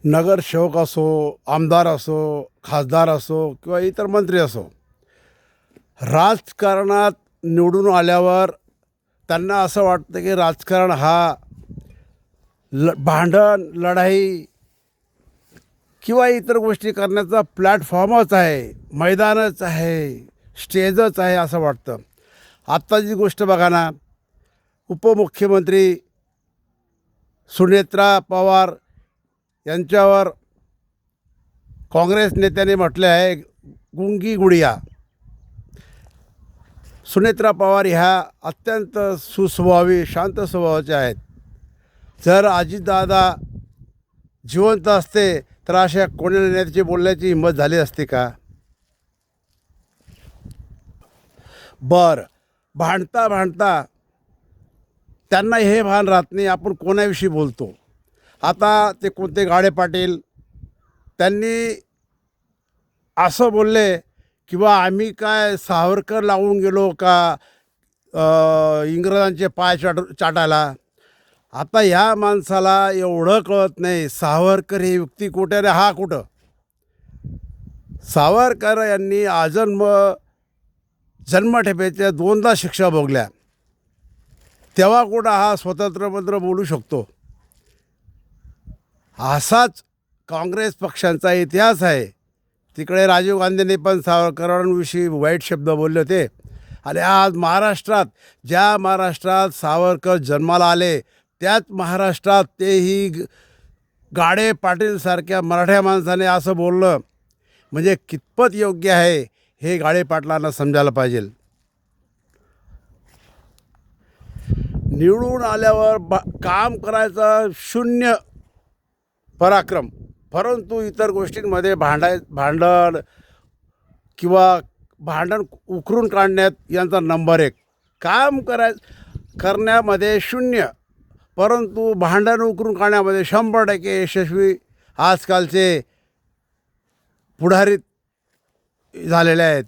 नगरसेवक असो, आमदार असो, खासदार असो किंवा इतर मंत्री असो, राजकारणात निवडून आल्यावर त्यांना असं वाटतं की राजकारण हा भांडण, लढाई किंवा इतर गोष्टी करण्याचा प्लॅटफॉर्मच आहे, मैदानच आहे, स्टेजच आहे असं वाटतं. आत्ताची गोष्ट बघा ना, उपमुख्यमंत्री सुनेत्रा पवार यांच्यावर काँग्रेस नेत्याने म्हटले आहे गुंगी गुडिया. सुनेत्रा पवार ह्या अत्यंत सुस्वभावी, शांत स्वभावाच्या आहेत. जर अजितदादा जिवंत असते तर अशा कोण्या नेत्याची बोलण्याची हिंमत झाली असती का? भांडता भांडता त्यांना हे भान राहत नाही आपण कोणाविषयी बोलतो. आता ते कोणते गाडे पाटील त्यांनी असं बोलले किंवा आम्ही काय सावरकर लावून गेलो का इंग्रजांचे पाय चाटायला. आता ह्या माणसाला एवढं कळत नाही सावरकर ही व्यक्ती कुठे रे हा कुठं. सावरकर यांनी आजन्म जन्मठेपेच्या 2दा शिक्षा भोगल्या, तेव्हा कुठं हा स्वतंत्रपत्र बोलू शकतो. असाच काँग्रेस पक्षांचा इतिहास आहे. तिकडे राजीव गांधींनी पण सावरकरांविषयी वाईट शब्द बोलले होते. आणि आज महाराष्ट्रात, ज्या महाराष्ट्रात सावरकर जन्माला आले त्याच महाराष्ट्रात तेही गाडे पाटीलसारख्या मराठ्या माणसाने असं बोललं म्हणजे कितपत योग्य आहे हे गाडे पाटलांना समजायला पाहिजे. निवडून आल्यावर काम करायचा शून्य पराक्रम, परंतु इतर गोष्टींमध्ये भांडण किंवा भांडण उकरून काढण्यात यांचा नंबर 1. काम करण्यामध्ये शून्य, परंतु भांडण उकरून काढण्यामध्ये 100% यशस्वी आजकालचे पुढारी झालेले आहेत.